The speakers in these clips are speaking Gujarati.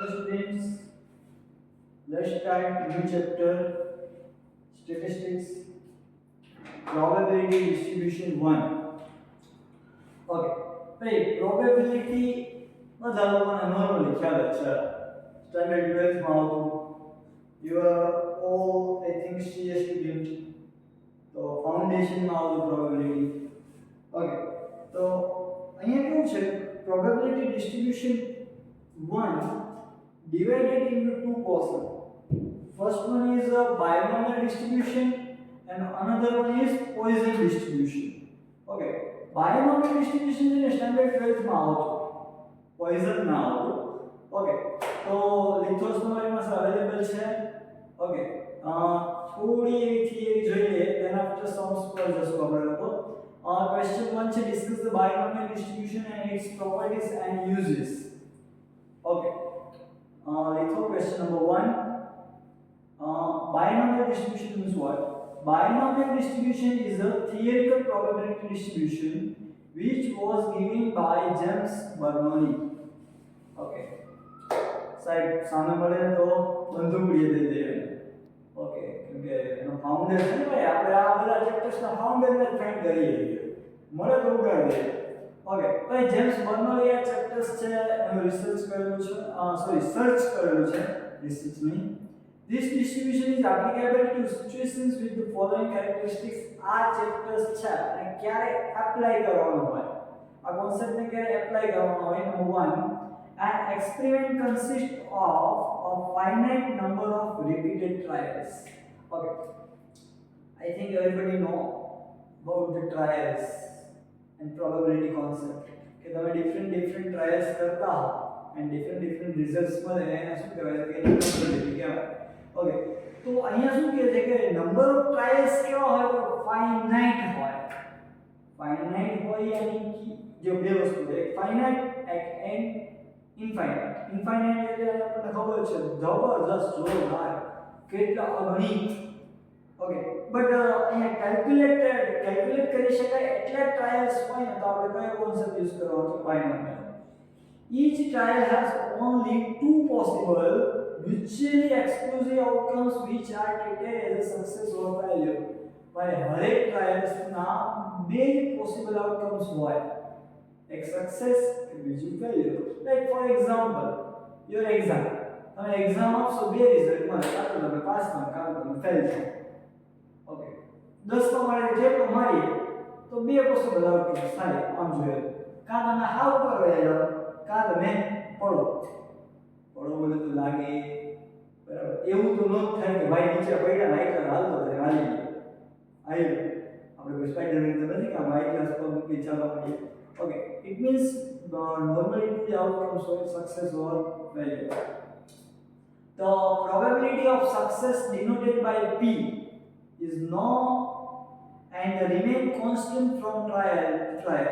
students, let's start new chapter, statistics, probability distribution 1. Okay, ભાઈ probability બધા લોકોને નોર્મલી ખ્યાલ જ છે. સ્ટાન્ડર્ડ 12th માં આવતું. You are all I think CA student. તો ફાઉન્ડેશન માં આવતું probability. Okay, તો અહીંયા કેવું છે probability distribution 1 divided into two portions. First one is a binomial distribution and another one is Poisson distribution. Okay, binomial distribution is standard 12th માં આવતું, Poisson ના આવતું. Okay, તો લિથોસ તમારી પાસે અવેલેબલ છે. Okay, થોડી એવી થિયરી જોઈએ, then after sums પર જશું આપણે લોકો. Question 1 છે discuss the binomial distribution and its properties and uses. Okay, let's question number 1. Binomial distribution means what? Binomial distribution is a theoretical probability distribution which was given by James Bernoulli. Okay, સાહેબ સામે મળે તો બંધુ ઉડી દઈ દે. ઓકે, કેમ કે એનો ફાઉન્ડર છે ને ભાઈ, આપણે આ બધા ચેપ્ટર્સના ફાઉન્ડરને જ ફાઇન્ડ કરીએ મળે તો ઉગાડી દે. ઓકે, ભાઈ જેમ્સ બર્નોલી આ ચેપ્ટર્સ છે એનું રિસર્ચ કરેલું છે, સર્ચ કરેલું છે રિસર્ચની. This distribution is applicable to situations with the following characteristics. આ ચેપ્ટર્સ છે અને ક્યારે એપ્લાય કરવાનું હોય, આ કોન્સેપ્ટને ક્યારે એપ્લાય કરવાનો હોય. Number 1, an experiment consists of a finite number of repeated trials. Okay, I think everybody know about the trials and probability concept કે તમે different trials કરતા હો and different results મળે એને શું કહેવાય કે probability કહેવાય. ઓકે, તો અહીંયા શું કહે છે કે નંબર ઓફ ટ્રાયલ્સ કેવા હોય તો ફાઇનાઇટ હોય. ફાઇનાઇટ હોય યાની કે જો બે વસ્તુ છે, એક ફાઇનાઇટ એન્ડ ઇનફાઇનાઇટ. ઇનફાઇનાઇટ એટલે આપણને ખબર છે જબરજસ્ત જોરદાર કેટલા અગણિત. ઓકે, બટ અહીંયા કેલ્ક્યુલેટ કરી શકાય એટલા ટ્રાયલ્સ હોય ને તો આપણે કયો કોન્સેપ્ટ યુઝ કરવાનો છે? બાયનોમિયલ. Each trial has only two possible mutually exclusive outcomes which are treated as a success or failure. By હરેક ટ્રાયલ્સ ના બે પોસિબલ આઉટકમ્સ હોય, એક સક્સેસ કે બીજું failure. Like for example your exam, તમે એક્ઝામ આપશો, બે રિઝલ્ટ મળે, કાં તો તમે પાસ થાવ કાં તો તમે ફેલ થાવ. ઓકે, 10 તમારે જેટલો મારીએ તો બે પોસિબલ આઉટકમ્સ થાય. આમ જોઈએ કાં તમે હાવ ઉપર વયા જાઓ કાં તમે પડો બોલે તો લાગે બરાબર. એવું તો ન થાય કે ભાઈ નીચે પડ્યા ને આઈકન હાલતો જાય હાલી આવી આપણે કોઈ સ્પાઈડરમેન તો નથી કે આઈ ક્લાસ પર મૂકી ચાલવા માંડીએ. Okay, it means normally two outcomes or success or failure. The probability of success denoted by P is known and remain constant from trial to trial.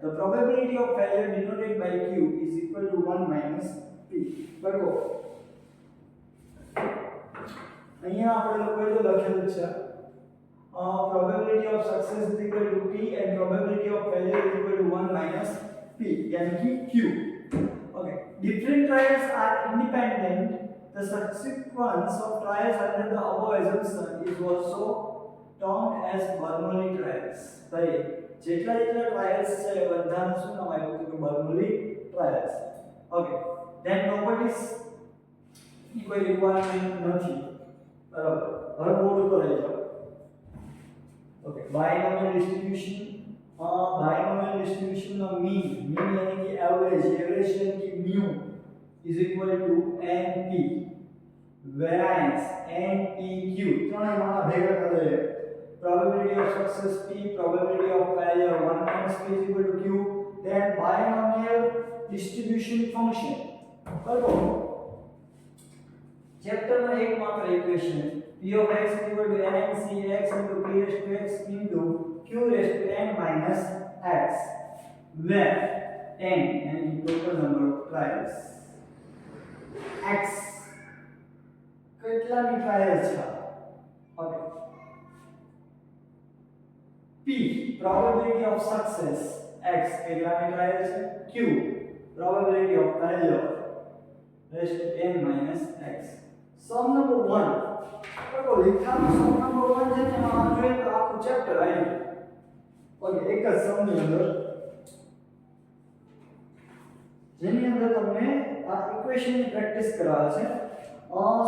The probability of failure denoted by Q is equal to 1 minus P. બરાબર, અહીંયા આપણે લોકોએ જો લખેલું છે probability of success is equal to P and probability of failure is equal to 1 minus P, यानी कि Q. Okay, different trials are independent. The subsequence of trials under the above assumption is also termed as Bernoulli trials. ભાઈ જેટલા ટ્રાયલ્સ છે બધાનું શું નામ આપ્યું કે Bernoulli trials. Okay, then properties ની કોઈ રિક્વાયરમેન્ટ નથી બરાબર. હવે બોર્ડ ઉપર આવી જાઓ. Okay, binomial distribution. Binomial distribution का मीन यानी कि एवरेज यानी कि mu is equal to np, variance npq. ત્રણેય માના ભેગા કરે. probability of success p, probability of failure 1 minus p is equal to q. then binomial distribution function. બરાબર, ચેપ્ટર માં એકમાત્ર equation p of x is equal to ncx into p raised to x into q raised to n minus x, where n and the total number of trials. x કેટલાની ટ્રાયલ્સ છે? Okay, p probability of success, x કેટલાની ટ્રાયલ્સ છે? q probability of failure raised to n minus x. Sum number 1. તો લેખાનો sum number 1 છે ને આમાં જોઈએ તો આખું ચેપ્ટર આવી. ઓકે, એક જ sum ની અંદર જેની અંદર તમને આ ઇક્વેશન ની પ્રેક્ટિસ કરાવે છે.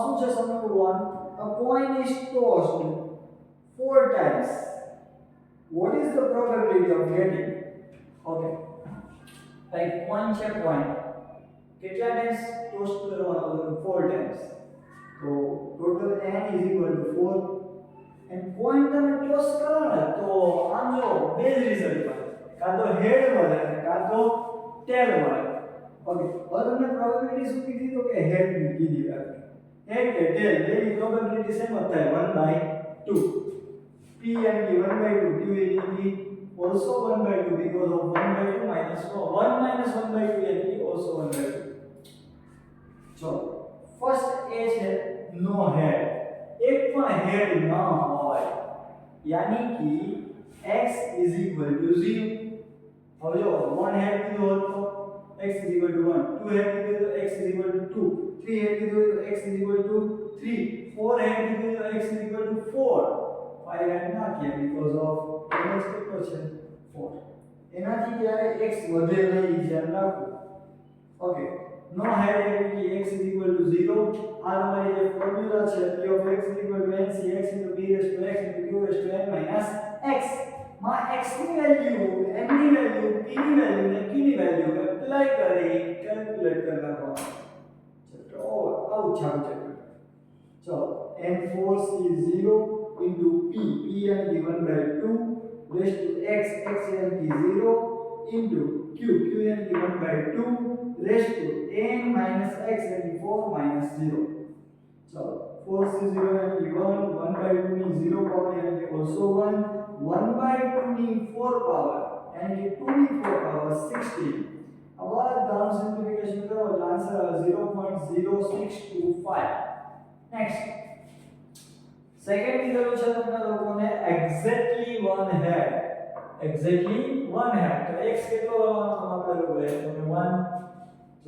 શું છે sum number 1? A coin is tossed 4 times. What is the probability of getting? Okay. Like coin છે coin. કેટલા ટાઈમ્સ ટોસ કરવાનો? 4 ટાઈમ્સ. તો total n is equal to 4. and coin તમે ટોસ કરો ને તો આમ જો બે જ રિઝલ્ટ મળે. કાં તો હેડ મળે કાં તો ટેલ મળે. ઓકે, હવે તમને પ્રોબેબિલિટી શું કીધી? તો કે હેડ ની કીધી વાત. હેડ કે ટેલ બેની પ્રોબેબિલિટી સેમ જ થાય 1/2. p and p 1/2, q and p also 1/2 because of 1/2 minus 1 minus 1/2 and p also 1/2. So first a છે નો હેડ, એક પણ હેડ ન હોય, यानी कि x is equal to 0. હવે જો 1 હેડ કીધું હોત તો x is equal to 1, 2 હેડ કીધું તો x is equal to 2, 3 હેડ કીધું તો x is equal to 3, 4 હેડ કીધું તો x is equal to 4. 5 હેડ ના કે because of x કેટલો છે 4. એનાથી જ્યારે x વધે નહીં ધ્યાન રાખો. ઓકે, નો હેડ એટલે કે x is equal to 0. આ તમારી જે ફોર્મ્યુલા છે p of x is equal to nc x into p raised to x into q raised to n minus x. માં x ની વેલ્યુ, n ની વેલ્યુ, p ની વેલ્યુ અને q ની વેલ્યુ એપ્લાય કરી કેલ્ક્યુલેટ કરી નાખવાનું. ચલો આવું ચાલુ છે. ચલો n force is 0 into p n given by 2 raised to x n is 0 into q n given by 2 raised to n minus x n 4 minus 0. So force is 0 and 1 1/2 means 0 power and also 1 1/2 means 4 power and 2 means 4 power 16. Our down simplification करो तो आंसर 0.0625. Next, सेकंड की जरूरत है अपना लोगों ने exactly 1 head. Exactly 1 head. तो x कितना होगा हम आप लोग बोले तो 1.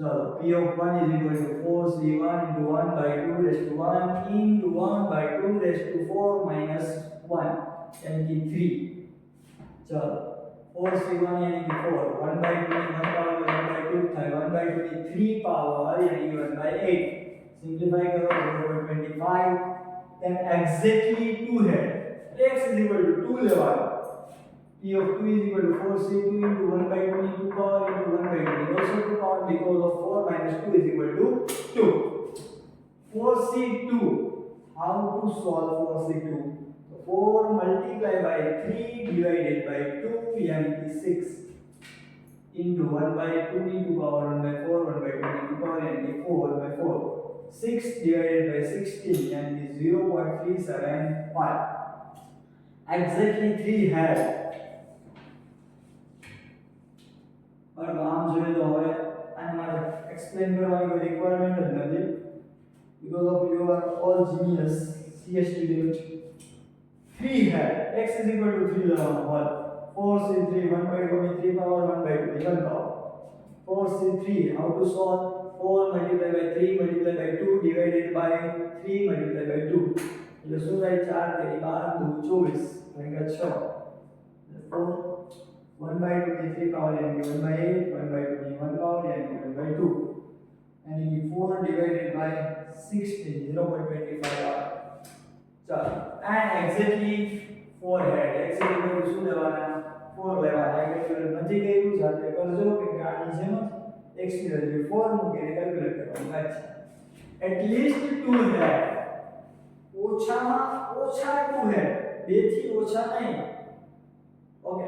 So p of 1 is equal to 4c1 into 1/2 raised to 1 into 1/2 raised to 4 minus 1 यानी कि 3. चलो 4c1 यानी कि 4, 1/2 1 power 1/2 था, 1/2 की 3 power यानी कि 1/8. सिंपलीफाई करो 0.25. then exactly 2 head. x is equal to 2 लेवाना. p of 2 is equal to 4c2 into 1/2 into 2 power into 1/2 also 2 power because of 4 minus 2 is equal to 2. 4c2, how to solve 4c2? 4 multiplied by 3 divided by 2 यानी कि 6 into 1/2 into power 1/4 1/2 into power यानी कि 4 1/4. 6 divided by 16 यानी कि 0.375. Exactly 3 head. और आम जो है तो हमें हमारे एक्सप्लेन करवाने की रिक्वायरमेंट नहीं because of you are all genius CS student. 3 head. X is equal to 3 log 1. 4c3 1/2 3 power 1/2 1 power. 4c3 how to solve? 4 multiplied by 3 multiplied by 2 divided by 3 multiplied by 2. એટલે શું થાય 4 તેરી 12 2 24 ભાગ્યા 6. 4 1/2 ની 3 પાવર यानी कि 1/8 1/2 ની 1 પાવર यानी कि 1/2 यानी कि 4 divided by 16 0.25 चलो and exactly 4 head. x is equal to શું લેવાના 4 લેવાના. કેલ્ક્યુલેટ નથી કર્યું જાતે કરજો કે આની જેમ x ની વેલ્યુ 4 મૂકીને કેલ્ક્યુલેટ કરવાનું છે. at least 2 head. ઓછામાં ઓછા 2 head. 2 થી ઓછા નહીં. Okay,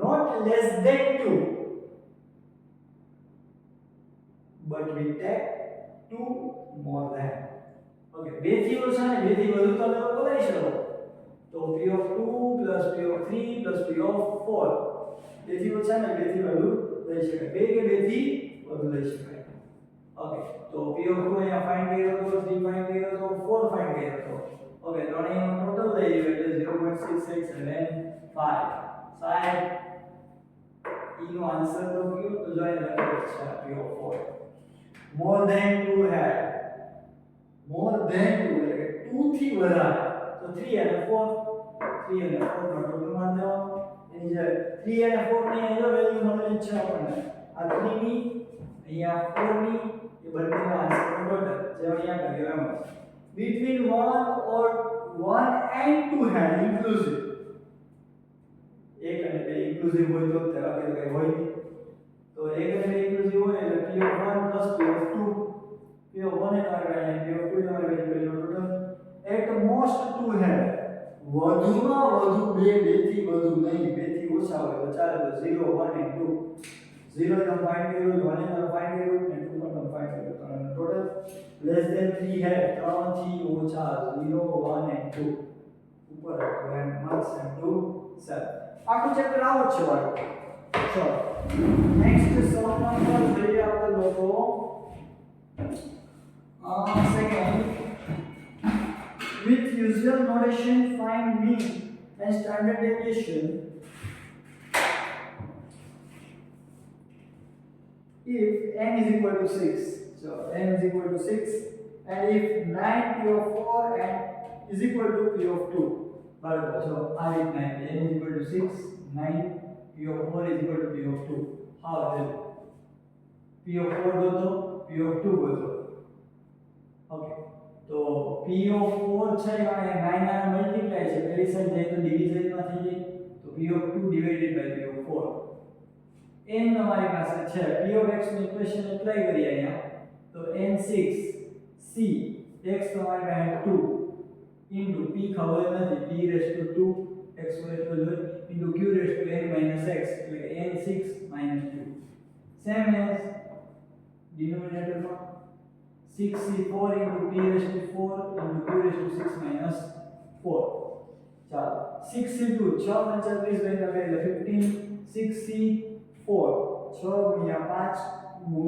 not less than 2 but we take 2 more than. Okay, 2 થી ઓછા ને 2 થી વધુ તમે બોલાવી શકો તો p of 2 plus p of 3 plus p of 4. 2 થી ઓછા ને 2 થી વધુ લઈ શકાય. 2 કે 2 થી વધુ લઈ શકાય. ઓકે, તો p of 2 અહીંયા ફાઇન્ડ કર્યો તો 3 ફાઇન્ડ કર્યો તો 4 ફાઇન્ડ કર્યો તો. ઓકે, ત્રણેયનો ટોટલ લઈ લ્યો એટલે 0.6675. સાહેબ ઈ નો આન્સર તો કયો તો જોઈ લખેલો છે p of 4. more than 2 had, more than 2 એટલે કે 2 થી વધારે, તો 3 અને 4, 3 અને 4 નો ટોટલ માન દેવાનો, એની જે 3 અને 4 ની અહીંયા વેલ્યુ મળેલી છે આપણને, આ 3 ની અહીંયા 4 ની, એ બંનેનો આન્સર ટોટલ જે અહીંયા કર્યો એમ between 1 and 2 had inclusive, એક અને બે ઇન્ક્લુસિવ હોય તો તરફ કે કઈ હોય નહીં, તો એક અને બે ઇન્ક્લુસિવ હોય એટલે p of 1 plus p of 2, p of 1 એ તમારે અહીંયા p of 2 તમારે value total at most 2 had, વધુમાં વધુ બે થી વધુ નહીં, બે થી ઓછા હોય તો ચાલે, તો 0 1 and 2, 0 તમે ફાઇન્ડ કર્યું, 1 તમે ફાઇન્ડ કર્યું અને 2 પણ તમે ફાઇન્ડ કર્યું, તો ટોટલ less than 3 had, 3 થી ઓછા 0 1 and 2 ઉપર and marks and 2 7. આખું ચેપ્ટર આવો જ છે બાળકો. ચલો નેક્સ્ટ સમ નંબર જોઈએ આપણે લોકો second, with usual notation find mean and standard deviation if n is equal to 6. So n is equal to 6 and if 9 p of 4 and is equal to p of 2. બરાબર, so આ રીતના n is equal to 6, 9 p of 4 is equal to p of 2. how then p of 4 ગોતો, p of 2 ગોતો. ઓકે, તો p of 4 છે અને 9 ના મલ્ટીપ્લાય છે, પેલી સાઈડ જાય તો ડિવિઝન માં થઈ જાય, તો p of 2 divided by p of 4. n તમારી પાસે છે, p of x નું ઇક્વેશન એપ્લાય કરીએ અહીંયા, તો n6 c x તમારી પાસે 2 into p ખબર નથી, p raised to 2 x raised to 2 into q raised to n minus x એટલે કે n6 minus 2, same as denominator માં 6c4 into p raised to 4 into q raised to 6 minus 4. ચાલો 6c2 6 × 34 એટલે 15, 6c4 6 × 5 ×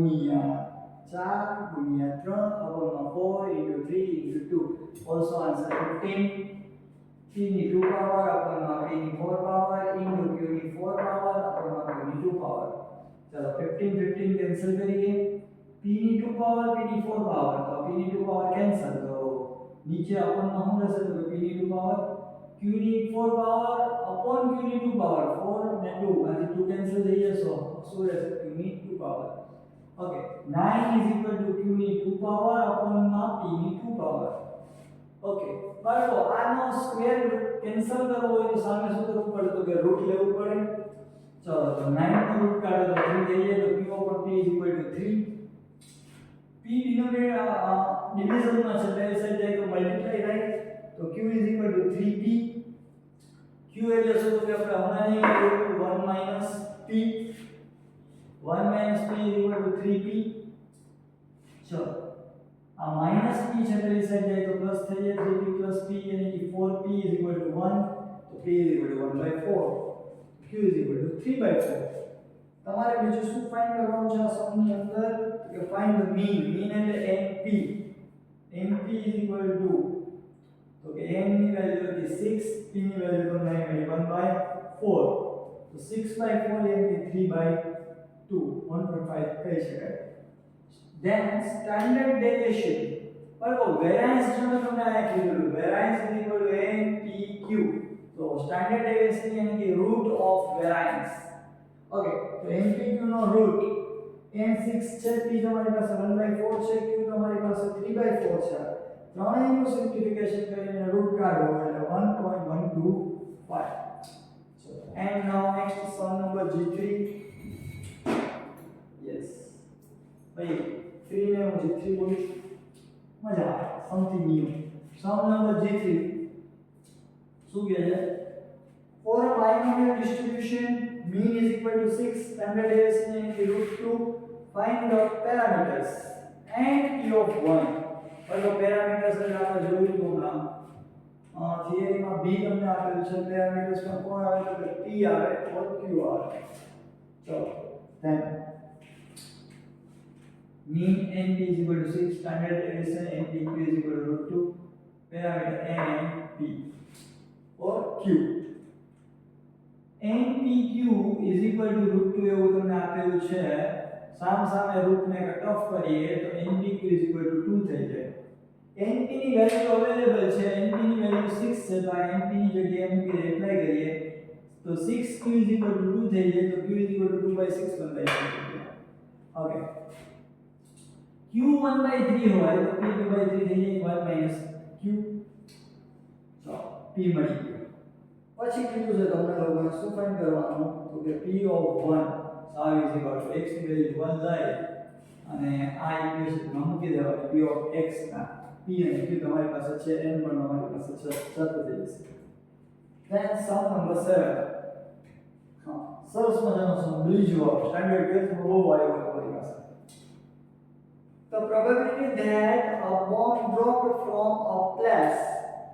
4 × 3 upon 4 into 3 into 2, also answer 15. p ની 2 power upon p ની 4 power into q ની 4 power upon q ની 2 power. ચલો 15 15 કેન્સલ કરીએ, p ની 2 power p ની 4 power, તો p ની 2 power કેન્સલ, તો નીચે upon માં શું રહેશે, તો p ની 2 power q ની 4 power upon q ની 2 power, 4 ને 2 આથી 2 કેન્સલ થઈ જશે, શું રહેશે, q ની 2 power. Okay, 9 is equal to q ની 2 power upon p ની 2 power. Okay, બાળકો આનો સ્ક્વેર કેન્સલ કરવો હોય તો સામે શું કરવું પડે, તો કે રૂટ લેવું પડે. ચલો તો 9 નો રૂટ કાઢો તો 3 લઈએ, તો q upon p is equal to 3. p denominator division માં છે, બે સાઈડ જાય તો મલ્ટીપ્લાય થાય, તો q is equal to 3p. q એટલે શું, તો કે આપણે હમણાં અહીં 1 minus p, 1 minus p is equal to 3p. ચલો આ માઈનસ p છે, પેલી સાઈડ જાય તો પ્લસ થઈ જાય, 3p plus p यानी कि 4p is equal to 1, તો p is equal to 1/4, q is equal to 3/4. તમારે બીજું શું ફાઇન્ડ કરવાનું છે આ સમની અંદર, કે ફાઇન્ડ ધ મીન, મીન એટલે np, np is equal to, તો કે n ની વેલ્યુ હતી 6, p ની વેલ્યુ તો નહીં મળી 1/4, તો 6/4 એટલે 3/2, 1.5 કહી શકાય. Then standard deviation, બરાબર, વેરિયન્સ જો તમને આ કીધું, variance is equal to npq, તો સ્ટાન્ડર્ડ ડેવિએશન यानी कि રૂટ ઓફ વેરિયન્સ. ઓકે, તો npq નો રૂટ n6 છે, p તમારી પાસે 1/4 છે, q તમારી પાસે 3/4 છે, ત્રણેયનું સિમ્પ્લિફિકેશન કરીને રૂટ કાઢો એટલે 1.125. So and now next sum number G3. Yes, ભાઈ 3 ને હું G3 બોલું, મજા આવે, સમથિંગ ન્યુ. સમ નંબર G3 શું કહે છે, for a binomial distribution mean is equal to 6, standard deviation is √2, find the parameters and p of 1. બરાબર, પેરામીટર્સ એટલે આપણે જોયું હતું હમણાં થિયરીમાં b તમને આપેલું છે, પેરામીટર્સમાં કોણ આવે, તો p આવે or q આવે. ચલો then mean np is equal to 6, standard deviation npq is equal to √2, parameter n and p or q. npq is equal to √2 એવું તમને આપેલું છે, સામે રૂટને કટ ઓફ કરીએ તો npq = 2 થઈ જાય. np ની વેલ્યુ અવેલેબલ છે, np ની વેલ્યુ 6 છે, તો આ np ની જગ્યાએ મૂકી એપ્લાય કરીએ તો 6q = 2 થઈ જાય, તો q = 2/6 1/3. ઓકે, q 1/3 હોય તો p 2/3 થઈ જાય, 1 - q. તો p મળી ગયો. પછી કીધું છે તમને લોકોને શું ફાઇન્ડ કરવાનું, તો કે p of 1 x ની વેલ્યુ 1 લઈ અને આ ઇક્વેશનમાં મૂકી દેવાની p of x ના p અને q તમારી પાસે છે, n પણ તમારી પાસે છે, શરત થઈ જશે. then sum number 7. હા, સરસ મજાનો સમ બીજો સ્ટાન્ડર્ડ 12 માં બહુ આવ્યો તમારી પાસે. The probability that a bomb dropped from a place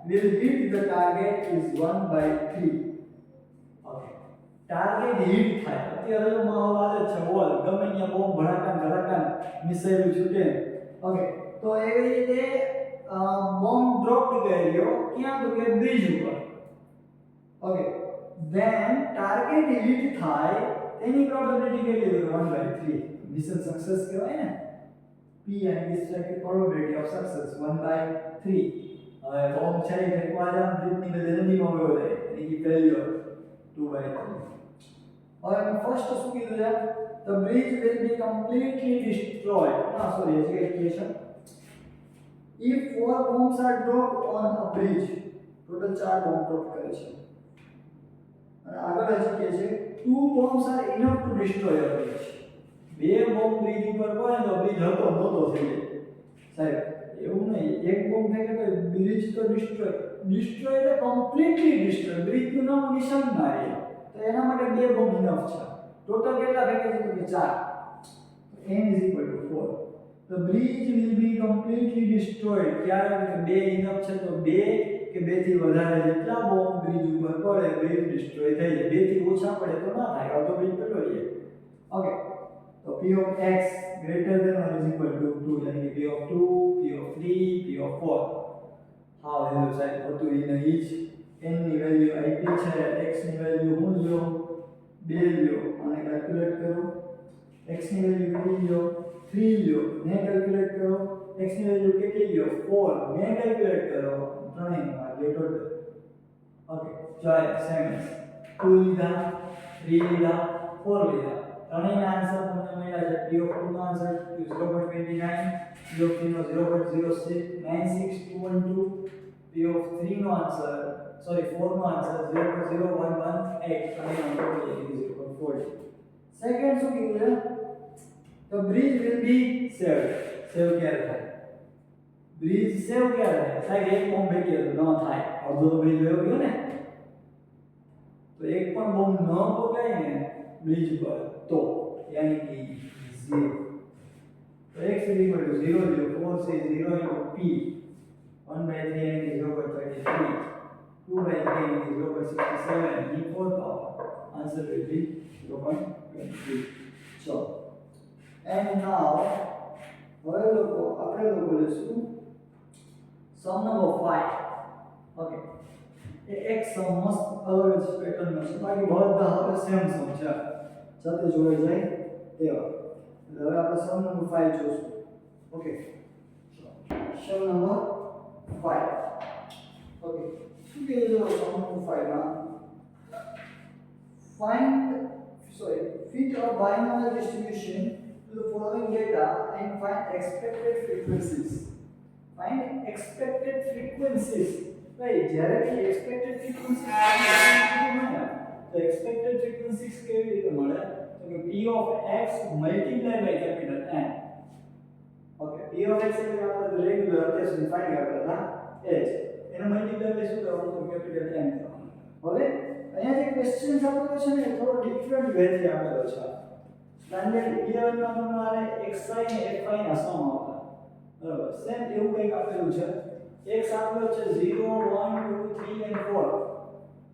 will hit the target is 1/3. Okay, target hit થાય. અત્યારે જો માહોલ આવે છે, હોલ ગમે ત્યાં બોમ્બ ભડાકા મિસાઇલ છૂટે. ઓકે, તો એવી રીતે બોમ્બ ડ્રોપ કર્યો ક્યાં, તો કે બ્રિજ ઉપર. ઓકે, then ટાર્ગેટ હિટ થાય તેની પ્રોબેબિલિટી કેટલી છે, 1/3. મિશન સક્સેસ કહેવાય ને. p and is like probability of success 1/3. હવે બોમ્બ છે એ ફેંકવા જામ જીતની બદલે નદીમાં વયો જાય, એની ફેલ્યોર 2/3. હવે મેં ફર્સ્ટ શું કીધું છે, the bridge will be completely destroyed. Sorry, education. If 4 bombs are dropped on a bridge, total 4 bomb drop કરે છે. અને આગળ હજી કહે છે 2 bombs are enough to destroy a bridge. 2 bomb bridge ઉપર પડે તો બ્રિજ હતો નહોતો થઈ જાય. સાહેબ એવું નહીં, એક બોમ્બ ફેંકે તો બ્રિજ તો ડિસ્ટ્રોય એટલે કમ્પ્લીટલી ડિસ્ટ્રોય, બ્રિજનું નામ નિશાન ના રહે. તો એના માટે 2 બોમ્બ ઇનફ છે. ટોટલ કેટલા ફેંકે છે, તો કે 4. n = 4. The bridge will be completely destroyed. ક્યારે 2 ઇનફ છે, તો 2 કે 2 થી વધારે જેટલા બોમ્બ બ્રિજ ઉપર પડે બ્રિજ ડિસ્ટ્રોય થઈ જાય. 2 થી ઓછા પડે તો ના થાય, તો બ્રિજ તૂટી જાય. ઓકે, તો p of x greater than or is equal to 2, यानी कि p of 2, p of 3, p of 4. how value સાહેબ હતું in each. n ની વેલ્યુ ip છે, x ની વેલ્યુ હું લ્યો 2 લ્યો અને કેલ્ક્યુલેટ કરો. x ની વેલ્યુ કેટલી લ્યો 3 લ્યો ને કેલ્ક્યુલેટ કરો. x ની વેલ્યુ કેટલી લ્યો 4 ને કેલ્ક્યુલેટ કરો. ત્રણેયનો માર્ક ટોટલ. ઓકે, ચાલો સેમ 2 લીધા, 3 લીધા, 4 લીધા. ત્રણેયના આન્સર તમને મળ્યા છે. p of 2 નો આન્સર 0.29, p of 3 નો 0.069612, p of 3 નો આન્સર 4 નો આન્સર 0.0118 અને આન્સર છે 0.40. સેકન્ડ શું કીધું છે, the bridge will be saved. સેવ ક્યારે થાય, બ્રિજ સેવ ક્યારે થાય, સાહેબ એક બોમ્બ ફેંક્યો ન થાય, અડધો તો બ્રિજ વયો ગયો ને. તો એક પણ બોમ્બ ન ફોકાય ને બ્રિજ પર તો यानी कि 0. तो x = 0 0 4 से 0 into p 1/3 यानी कि 0.33, 2/3 यानी कि 0.67, e 4 power. Answer will be 0.23. So and now હવે લોકો આપણે લેશું સમ નંબર 5. ઓકે, એક સમ મસ્ત અલગ જ પેટર્નમાં છે, બાકી બધા હવે સેમ સમ છે, સાથે જોડે જાય તેવા. હવે આપણે સમ નંબર 5 જોશું. ઓકે, સમ નંબર 5. ઓકે, શું કીધું છે સમ નંબર 5 માં, fit a binomial distribution to the following data and find expected frequencies. Find expected frequencies. Right, જ્યારે કે expected frequencies મળે તો expected frequencies કેવી રીતે મળે, તો કે p of x multiplied by capital N. Okay, p of x એટલે આપણે રેગ્યુલર અત્યાર સુધી ફાઇન્ડ કરતા હતા એ જ, એને મલ્ટીપ્લાય બાય શું કરવાનું, તો કેપિટલ N કરવાનું. હવે અહીંયા જે ક્વેશ્ચન આપેલો છે ને થોડો ડિફરન્ટ વે થી આપેલો છે. સ્ટાન્ડર્ડ 11 માં તમારે xi અને fi ના સમ આવતા, બરાબર સેમ એવું કંઈક આપેલું છે. x આપેલો છે 0 1 2 3 and 4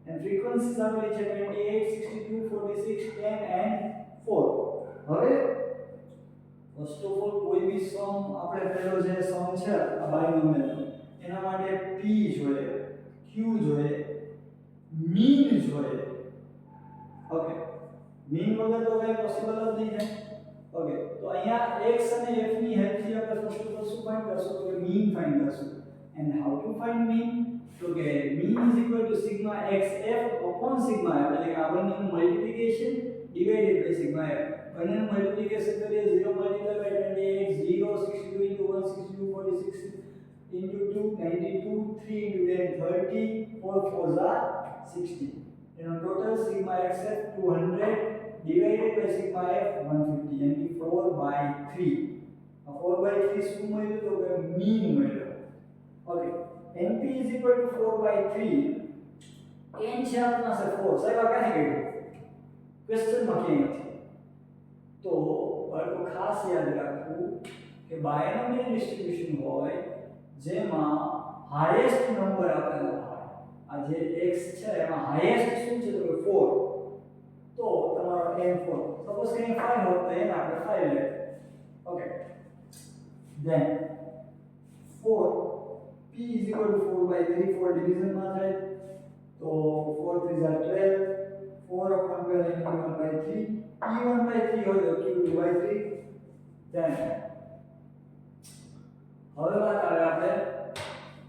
and frequencies આપેલી છે 28 62 46 10 and 4. હવે ફર્સ્ટ ઓફ ઓલ કોઈ બી સમ આપણે પેલો જે સમ છે આ બાયનોમિયલ એના માટે p જોઈએ, q જોઈએ, મીન જોઈએ. ઓકે, મીન વગર તો કઈ પોસિબલ જ નહીં થાય. ઓકે, તો અહીંયા x અને f ની હેલ્પથી આપણે ફર્સ્ટ ઓફ ઓલ શું ફાઇન્ડ કરશું તો કે મીન ફાઇન્ડ કરશું and how to find mean તો કે mean is equal to sigma xf upon sigma f એટલે કે આ બંનેનું multiplication divided by sigma f બંનેનું મલ્ટીપ્લિકેશન કરીએ 0 multiply by 28 0 62 into 1 62 46 into 2 92 3 into 10 30 4 4s are 60 એનો total sigma xf 200 divided by sigma f 150 यानी 4 by 3 આ 4 by 3 શું મળ્યું તો કે મીન મળ્યો okay np is equal to 4 by 3 n છે આપણી પાસે 4 સાહેબ આ ક્યાંથી કર્યું ક્વેશ્ચન માં ક્યાંય નથી તો બાળકો ખાસ યાદ રાખવું કે બાયનોમિયલ ડિસ્ટ્રીબ્યુશન હોય જેમાં હાઈએસ્ટ નંબર આપેલો હોય આ જે x છે એમાં હાઈએસ્ટ શું છે તો કે 4 તો તમારો n4 સપોઝ કે 5 હોત તો n આપણે 5 લે okay then 4 p is equal to 4 by 3 4 division માં થાય તો 4 3 are 12 4 upon 12 into 1 by 3 p 1 by 3 હોય તો q 2 by 3 then હવે વાત આવે આપણે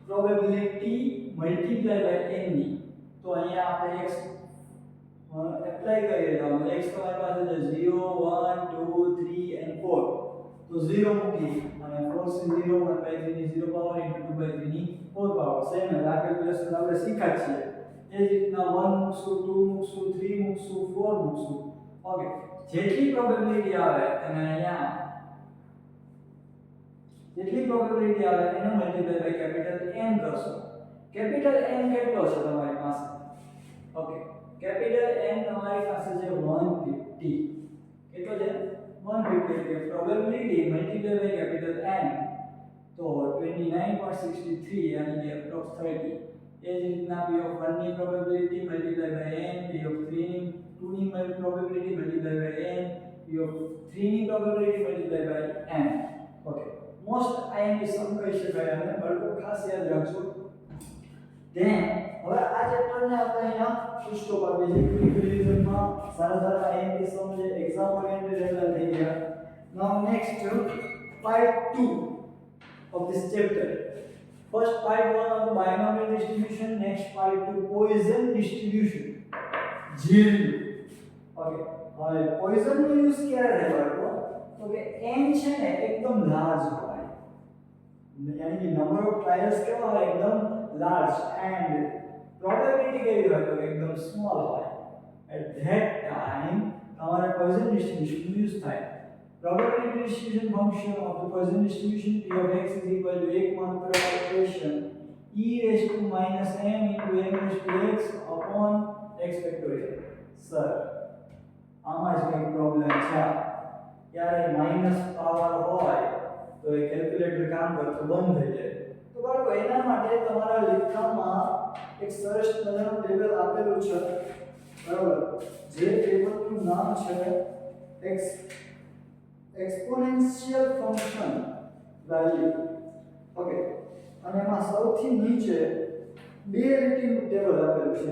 પ્રોબેબિલિટી મલ્ટીપ્લાય બાય n ની તો અહીંયા આપણે x એપ્લાય કરીએ તો x તમારી પાસે છે 0 1 2 3 and 4 તો 0 મૂકી અને 4 से 0 1 by 3 ની 0 પાવર into 2 by 3 ની 4 પાવર સેમ જ આ કેલ્ક્યુલેશન આપણે શીખ્યા છીએ એ જ રીતના 1 મૂકશું 2 મૂકશું 3 મૂકશું 4 મૂકશું ઓકે જેટલી પ્રોબેબિલિટી આવે તમે અહીંયા જેટલી પ્રોબેબિલિટી આવે એને મલ્ટીપ્લાય બાય કેપિટલ n કરશો કેપિટલ n કેટલો છે તમારી પાસે ઓકે કેપિટલ n તમારી પાસે છે 150 કેટલો છે 150 એટલે probability multiply by capital n તો 29.63 यानी कि अप्रोक्स 30 એ જ રીતના p of 1 ની probability multiply by n p of 3 ની 2 ની probability multiply by n p of 3 ની probability multiply by n okay most IMP sum કહી શકાય અને બાળકો ખાસ યાદ રાખજો then હવે આ ચેપ્ટરને આપણે અહીંયા ફૂલ સ્ટોપ આપીએ છીએ ક્વિક રિવિઝનમાં સારા IMP સમ જે એક્ઝામ ઓરિએન્ટેડ રહેલા થઈ ગયા now next part 2 of this chapter. First part 1 of the binomial distribution, next part 2 Poisson distribution. GLU. Okay. હવે પોઈઝન નો યુઝ ક્યારે થાય બાળકો તો કે n છે ને એકદમ લાર્જ હોય यानी कि नंबर ऑफ ट्रायल्स કેવા હોય એકદમ લાર્જ એન્ડ પ્રોબેબિલિટી કેવી હોય તો એકદમ સ્મોલ હોય એટ ધેટ ટાઈમ તમારે પોઈઝન ડિસ્ટ્રીબ્યુશન યુઝ થાય probability distribution function of the Poisson distribution p of x is equal to एकमात्र operation e raised to minus m into m raised to x upon x factorial sir આમાં જ કંઈક પ્રોબ્લેમ છે ત્યારે માઈનસ પાવર હોય તો એ કેલ્ક્યુલેટર કામ કરતું બંધ થઈ જાય તો બાળકો એના માટે તમારા લેખામાં એક સરસ મજાનું ટેબલ આપેલું છે બરાબર જે ટેબલનું નામ છે exponential function value ઓકે અને એમાં સૌથી નીચે બે લીટીનું ટેબલ આપેલું છે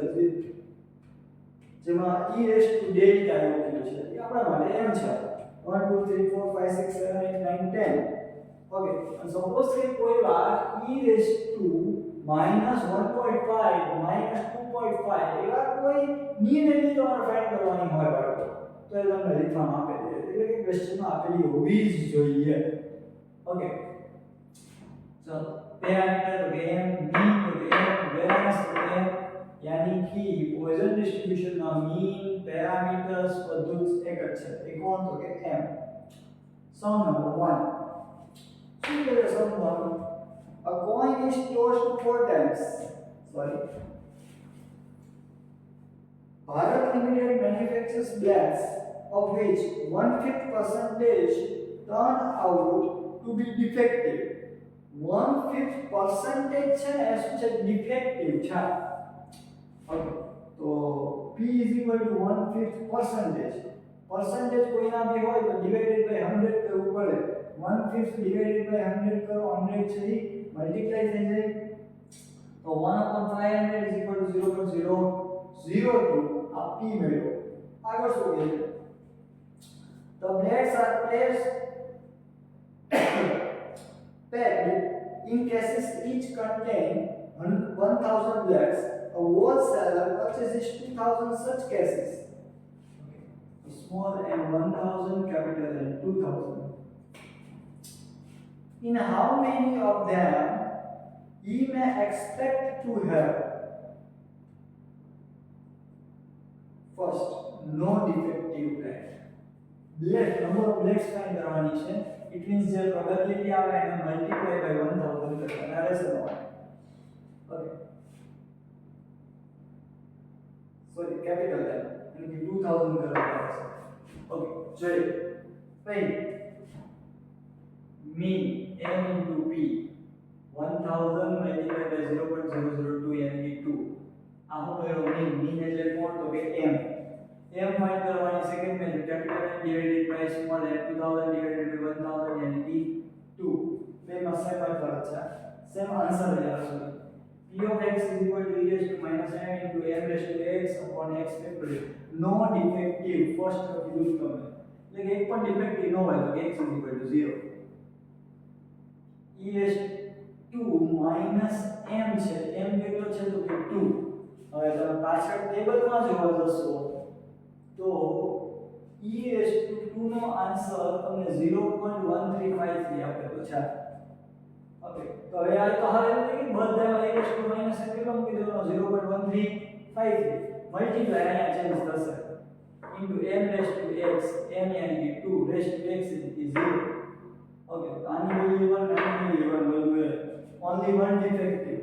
જેમાં e raised to delta લખેલું છે એ આપણા માટે m છે 1 2 3 4 5 6 7 8 9 10 ઓકે અને સપોઝ કે કોઈ વાર e raised to -1.5 -2.5 એવા કોઈ ની વેલ્યુ તમારે ફાઇન્ડ કરવાની હોય બાળકો તો એ તમને રીતમાં આપેલી એટલે કે ક્વેશ્ચનમાં આપેલી હોવી જ જોઈએ ઓકે ચલો પેરામીટર તો કે m મીન તો કે m વેરિયન્સ તો કે m यानी कि पॉइजन डिस्ट्रीब्यूशन ना मीन पैरामीटर्स બધું જ એક જ છે એ કોણ તો કે m સમ નંબર 1 શું કહે સમ 1 a coin is tossed 4 times sorry Bharat Limited manufactures blacks of which 1/5% turn out to be defective 1/5% છે ને શું છે ડિફેક્ટિવ છે ओके तो p is equal to 1/5 percentage कोई ना भी हो तो डिवाइडेड बाय 100 करવું પડે 1/5 डिवाइडेड बाय 100 करो 100 છે મલ્ટીપ્લાય થઈ જાય તો 1/500 is equal to 0.002 આ p મળ્યો આગળ શું કહે છે the blacks are placed Packed in cases each contain 1000 blocks, a wholesaler purchases 2000 such cases. Okay. Small and 1000, capital and 2000. In how many of them he may expect to have? First, no defective black. Black number of blacks find કરવાની છે. It means the probability આવે એને multiply by 1000 કરવાના રહેશે. Okay. Sorry, capital L. यानी 2000 કરવાના રહેશે. Okay, જોઈએ. Right. Mean m into p 1000 multiplied by 0.002 यानी 2. આ હું કર્યો mean એટલે કોણ તો કે m फाइंड करवानी सेकंड में capital m divided by small m 2000 divided by 1000 यानी कि 2 બે માં સેમ ફરક છે સેમ આન્સર જ આવશે p of x is equal to e raised to minus m into m raised to x upon x factorial नो डिफेक्टिव फर्स्ट ऑफ यूज करना એટલે એક પણ ડિફેક્ટિવ ન હોય તો x is equal to 0 e raised to minus m છે m કેટલો છે તો કે 2 હવે તમે પાછળ ટેબલમાં જોવા જશો तो e raised to 2 નો આન્સર તમને 0.1353 આપે તો છે ઓકે તો હવે આ તો હવે એટલે કે બધામાં e raised to minus m કેટલો મૂકી દેવાનો 0.1353 મલ્ટીપ્લાય અહીંયા ચેન્જ થશે into m raised to x m यानी कि 2 raised to x is 0 okay तो आनी वैल्यू 1 आनी value 1 value only one defective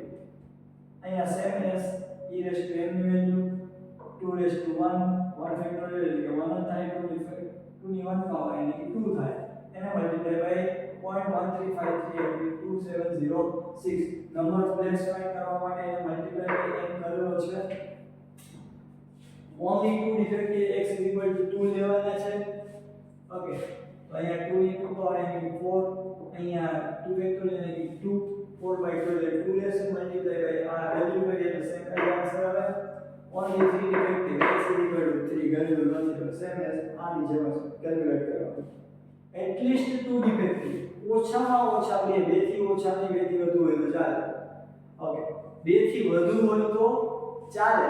અહીંયા same as e raised to m ની વેલ્યુ 2 raised to 1 factorial એટલે કે 1 થાય તો 2 ની 1 પાવર એટલે કે 2 થાય એને મલ્ટીપ્લાય બાય 0.1353 એટલે 2706 નંબર ઓફ પ્લેસ ફાઇન્ડ કરવા માટે એને મલ્ટીપ્લાય બાય n કરેલો છે only 2 defective x is equal to 2 લેવાના છે ઓકે તો અહીંયા 2 into power એટલે 4 અહીંયા 2 factorial એટલે 2 4 by 2 એટલે 2 લેશે મલ્ટીપ્લાય બાય આ વેલ્યુ કરીએ એટલે સેમ આન્સર આવે only 3 defective x is equal to 3 calculate નથી same as આની જેમ calculate કરવાનું at least 2 defective ઓછામાં ઓછા 2 થી ઓછા નહીં 2 થી વધુ હોય તો ચાલે ઓકે 2 થી વધુ હોય તો ચાલે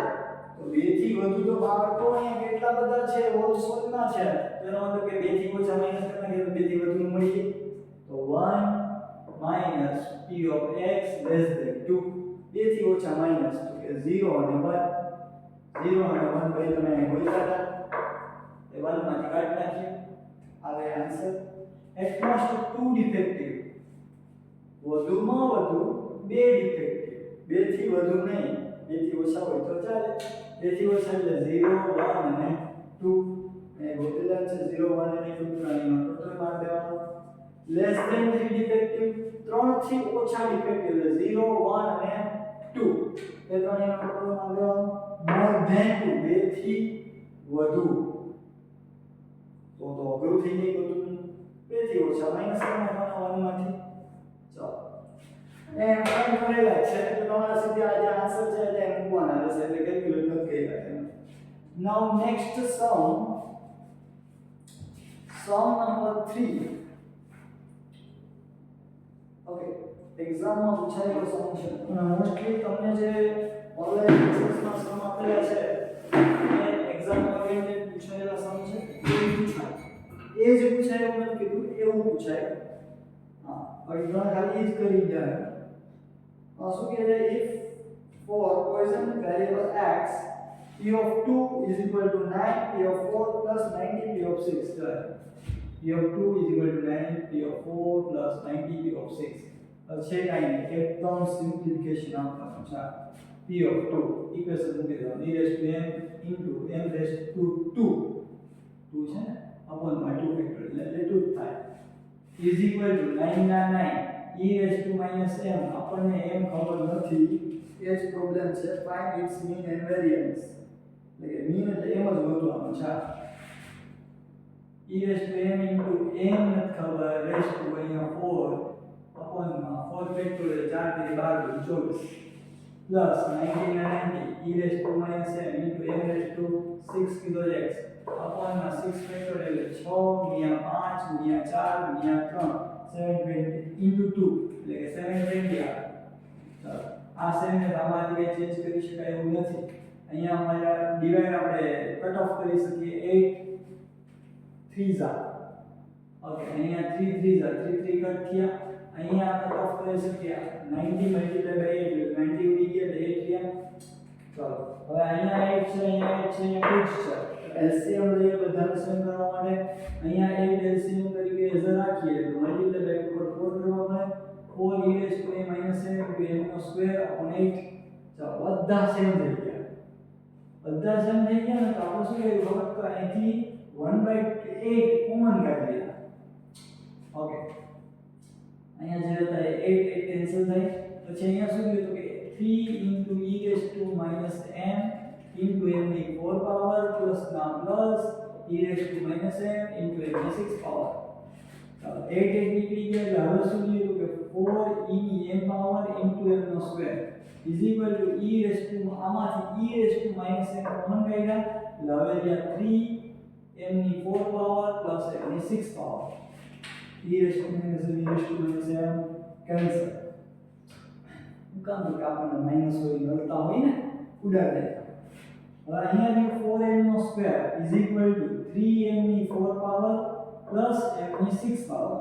તો 2 થી વધુ તો બાળકો અહીંયા કેટલા બધા છે હોલ સ્ક્વેરના છે તેનો મતલબ કે 2 થી ઓછા માઈનસ કરવાના કે 2 થી વધુ મળી જાય તો 1 minus p of x less than 2 2 થી ઓછા માઈનસ તો કે 0 અને 1 0 અને 1 ભાઈ તમે બોલ્યા હતા એ 1 માંથી કાઢી નાખીએ આવે આન્સર at most 2 defective વધુમાં વધુ 2 defective 2 થી વધુ નહીં 2 થી ઓછા હોય તો ચાલે 2 થી ઓછા એટલે 0 1 અને 2 એ ગોતેલા છે 0 1 અને 2 નાની ટોટલ માર દેવાનો less than 3 defective 3 થી ઓછા defective એટલે 0 1 અને 2 એ ત્રણેયનો ટોટલ માર દેવાનો more than 2 2 થી વધુ તો અઘરું થઈ ગયું બધું 2 થી ઓછા માઈનસ કરવાના 1 માંથી ચાલો એ ફાઇન્ડ કરેલા છે તો તમારા સીધા આ જે આન્સર છે એટલે મૂકવાના રહેશે એટલે કેલ્ક્યુલેટ નથી કર્યા તમે નાઉ નેક્સ્ટ સમ નંબર 3 ઓકે એક્ઝામમાં પૂછાયેલો સમ છે મોસ્ટલી તમને જે ઓનલાઈન કોર્સમાં સમ આપેલા છે એ એક્ઝામમાં ઓરિએન્ટેડ પૂછાયેલા સમ છે એ પૂછાય એ જે પૂછાય એવું નથી કીધું એવું પૂછાય હા હવે ઘણા ખાલી જ કરી જાય શું કહે છે if for poison variable x p of 2 is equal to 9 p of 4 plus 90 p of 6 p of 2 is equal to 9 p of 4 plus 90 p of 6 છે કાઈ નહીં એકદમ સિમ્પ્લિફિકેશન આપવાનું છે p of 2 ઇક્વેશન મૂકી દેવાનું e raised to m into m raised to 2 2 છે ને upon my 2 factorial એટલે 2 થાય is equal to 9 ના 9 e raised to minus m આપણને m ખબર નથી એ જ પ્રોબ્લેમ છે find its mean and variance એટલે કે mean એટલે m જ ગોતવાનું છે e raised to m into m નથી ખબર raised to અહીંયા 4 upon 4 factorial 4 થી 12 24 plus 90 ના 90 e raised to minus m into m raised to 6 kilo x upon 6 factorial 6 ગુણ્યા 5 ગુણ્યા 4 ગુણ્યા 3 720 into 2 એટલે કે 720 આવે. ચાલો આ 7 ને આમાંથી કઈ ચેન્જ કરી શકાય એવું નથી. અહીંયા અમારા ડિવાઇડ આપણે કટ ઓફ કરી શકીએ 8 3s are. ઓકે અહીંયા 3 3s are 3 3 કટ થયા. અહીંયા કટ ઓફ કરી શકીએ 90 મલ્ટીપ્લાય બાય 8 એટલે 90 ઉડી ગયા એટલે 8 થયા. ચાલો હવે અહીંયા 8 છે અહીંયા 8 છે અહીંયા 6 છે. એલસીએમ લઈએ બધાને સેમ કરવા માટે અહીંયા 8 એલસીએમ તરીકે એઝર રાખીએ તો મલ્ટીપ્લાય બાય 4 કરવા મળે 4 e raised to a minus n into m નો સ્ક્વેર upon 8. ચાલો બધા સેમ થઈ ગયા. બધા સેમ થઈ ગયા ને તો આપણે શું કર્યું ફક્ત અહીંથી 1/8 કોમન કાઢી લીધા. ઓકે અહીંયા જે હતા 8 કેન્સલ થાય પછી અહીંયા શું થયું કે 3 into e raised to minus n into m ની 4 પાવર પ્લસ ના plus e raised to minus n into m ની 6 પાવર. ચાલો 8 નીકળી ગયા એટલે હવે શું થયું કે 4 e ની m પાવર into m નો square is equal to e raised to આમાંથી e raised to minus n common કાઢ્યા એટલે હવે ત્યાં 3 m ની 4 પાવર પ્લસ m ની 6 power e raised to minus n e raised to minus m cancel. કામ તો આપણને માઈનસ હોય મળતા હોય ને ઉડાડ દે. હવે અહીંયા જે 4m નો square is equal to 3m ની 4 પાવર પ્લસ m ની 6 પાવર.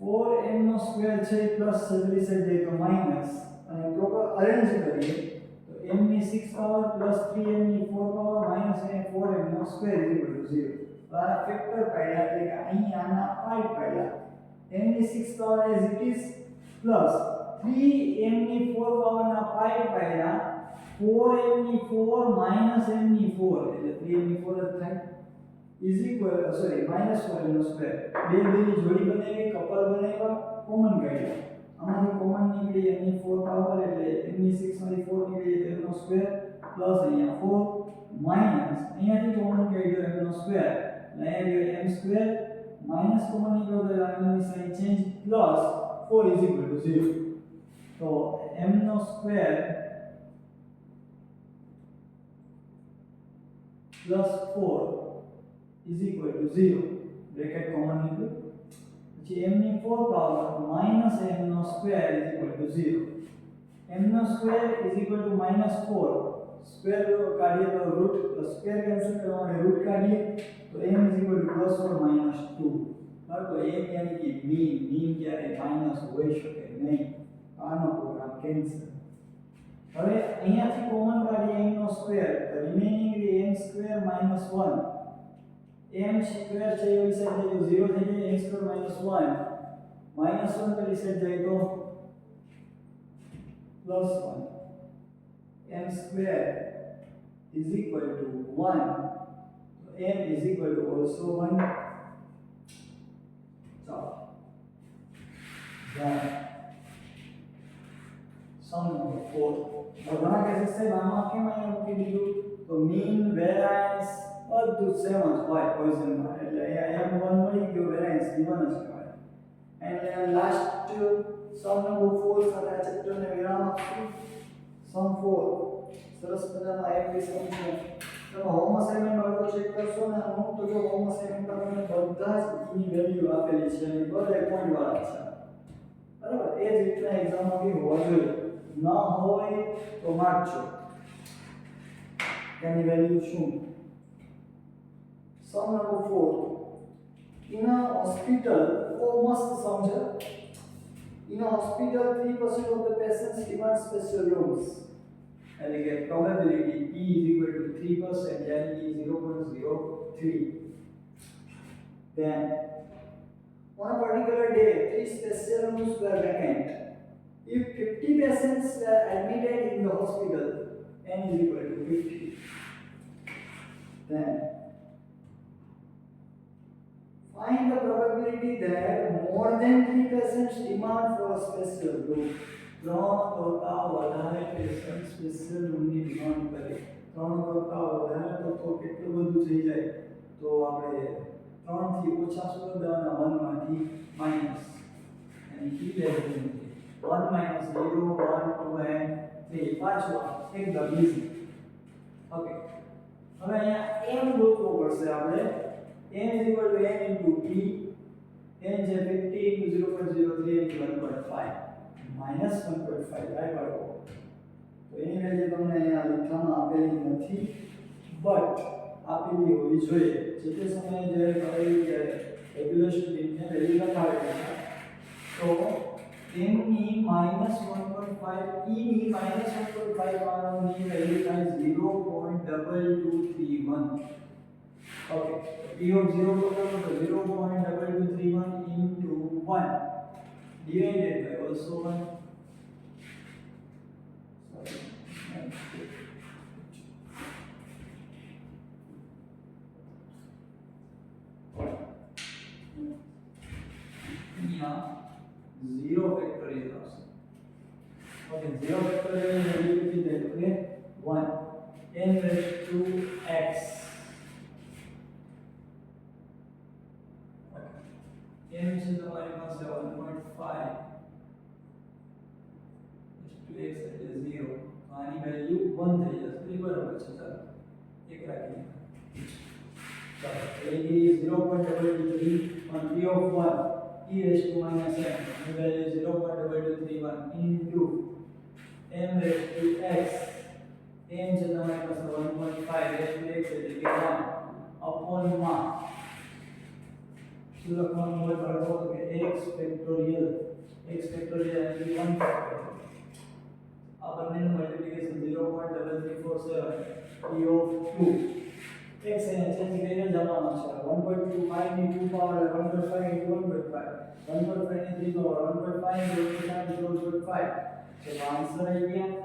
4m નો સ્ક્વેર છે પ્લસ સદરી સાઈડ જાય તો માઈનસ અને પ્રોપર અરેન્જ કરીએ તો m ની 6 પાવર પ્લસ 3m ની 4 પાવર માઈનસ અને 4m નો સ્ક્વેર is equal to 0. તો આ ફેક્ટર પાડ્યા એટલે કે અહીંયા આના પાર્ટ પાડ્યા m ની 6 power as it is plus 3m ની 4 પાવર ના પાર્ટ પાડ્યા 4m ની 4 માઈનસ m ની 4 એટલે 3m ની 4 જ થાય is equal minus 4m નો સ્ક્વેર. બે બેની જોડી બનાવી કપલ બનાવ્યા કોમન કાઢ્યા આમાંથી કોમન નીકળી m ની 4 પાવર એટલે m ની 6 માંથી 4 નીકળી એટલે m નો સ્ક્વેર પ્લસ અહીંયા 4 માઈનસ અહીંયાથી કોમન કાઢ્યો m નો સ્ક્વેર એટલે અહીંયા m સ્ક્વેર માઈનસ કોમન નીકળ્યો તો m ની sign change plus 4 is equal to 0. તો m નો square plus 4 is equal to 0 bracket common into પછી m ની 4 પાવર minus m નો square is equal to 0. m નો square is equal to minus 4 square કાઢીએ તો રૂટ સ્ક્વેર કેન્સલ કરવા માટે રૂટ કાઢીએ તો m is equal to plus or minus 2. તો m यानी कि मीन ક્યારે માઈનસ હોઈ શકે નહીં. આનો પ્રોગ્રામ કેન્સલ. હવે અહીંયાથી કોમન કાઢીએ m નો સ્ક્વેર તો remaining m square minus 1 m square છે એ સાઈડ જાય તો 0 થઈ જાય m સ્ક્વેર minus 1 minus 1 પેલી સાઈડ જાય તો plus 1 m square is equal to 1 so m is equal to also 1. ચાલો then sum number 4 ઘણા કેસીસ છે આમાં કેમ અહીંયા મૂકી દીધું તો મીન વેરિયન્સ બધું સેમ જ હોય પોઝિશનમાં એટલે અહીંયા m1 મળી ગયો વેરિયન્સ given જ કહેવાય. અને લાસ્ટ સમ નંબર 4 સાથે આ ચેપ્ટરને વિરામ આપશું. સમ 4 સરસ મજાનો એક સમ છે. તમે હોમ અસાઇનમેન્ટ બાળકો ચેક કરશો ને અમુક તો જો હોમ અસાઇનમેન્ટ તમને બધા જ ની વેલ્યુ આપેલી છે અને બધા પોઈન્ટ વાળા છે બરાબર. એ જ રીતના એક્ઝામમાં બી હોવા જોઈએ. ન હોય તો માર્કજો તેની વેલ્યુ શું. Sum number 4. In a hospital, must sum છે. In a hospital, 3% of the patients demand special rooms. And again, probability P is equal to 3% and E 0.03. Then, on a particular day, 3 special rooms were vacant. If 50 patients were admitted in the hospital, N is equal to 50. Then, find the probability that more than 3 patients demand for a special room. 3 કરતા વધારે પેશન્ટ સ્પેશિયલ રૂમની ડિમાન્ડ કરે. 3 કરતા વધારે તો કેટલું બધું થઈ જાય તો આપણે 3 થી ઓછા શું દેવાના 1 માંથી માઈનસ અને e less than 1 minus 0 1 2 and 3 પાછું એકદમ ઈઝી. ઓકે હવે અહીંયા m ગોતવો પડશે આપણે. m is equal to n into p n છે 50 into 0.03 into 1.5 minus 1.5 રાઈટ બાળકો તો એની વેલ્યુ તમને અહીંયા લખવામાં આપેલી નથી બટ આપેલી હોવી જોઈએ જે તે સમયે જ્યારે કરેલી ત્યારે રેગ્યુલર સ્ટુડન્ટને વેલ્યુ લખાવેલી છે તો n ની -1.5 e ની -1.5 ની વેલ્યુ થાય 0.2231 okay p of 0 તો 0.2231 into 1 divided by also 1 यहाँ 0 factorial આવશે ઓકે 0 factorial ની વેલ્યુ કેટલી થાય તો કે 1 n raised to x n છે તમારી પાસે 1.5 to x એટલે 0 તો આની વેલ્યુ 1 થઈ જશે એ બરાબર છે ચાલો એક રાખીએ ચાલો એ 0.223 on p of 1 e raised to minus n the value is 0.2231 into m raised to x m છે તમારી પાસે 1.5 raised to x એટલે કે 1 upon માં શું લખવાનું હોય બાળકો કે x ફેક્ટોરિયલ એટલે 1 ફેક્ટોરિયલ આ બંનેનું મલ્ટીપ્લિકેશન 0.3347 p of 2 x એને ચેન્જ કરીને જવાનો છે 1.25 ની 2 પાવર 1.5 into 1.5 1.5 ની 3 પાવર 1.5 into 1.5 તો આન્સર આવી ગયા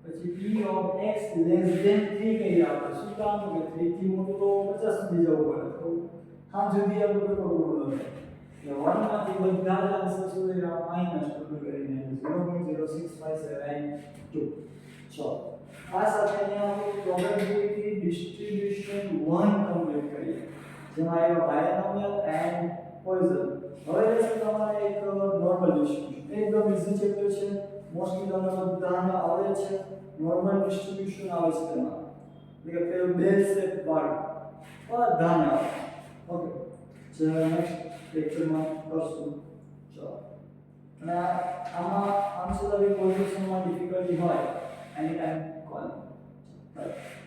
પછી p of x less than 3 કહી આપણે શું કામ કે 3 થી મોટું તો 50 સુધી જવું પડે તો હા સુધી આપણે કોઈ પ્રોબ્લેમ નથી એટલે 1 માંથી બધા જ આન્સર શું થઈ રહ્યા માઈનસ ટુ કરીને 0.06572 ચલો આ સાથે અહીંયા આપણે પ્રોબેબિલિટી ડિસ્ટ્રીબ્યુશન 1 કમ્પ્લીટ કરીએ જેમાં આવ્યો બાયનોમિયલ એન્ડ પોઈઝન હવે રહેશે તમારે એક નોર્મલ ડિસ્ટ્રીબ્યુશન એકદમ ઈઝી ચેપ્ટર છે મોસ્ટલી તમને બધાને આવડે છે નોર્મલ ડિસ્ટ્રીબ્યુશન આવે છે તેમાં એટલે કે પેલું બેલ શેપ વાળું બધાને આવે ઓકે ચલો નેક્સ્ટ લેક્ચરમાં કરશું ચલો અને આમાં આન્સર પોઝિશનમાં ડિફિકલ્ટી હોય એની ટાઈમ call. Right.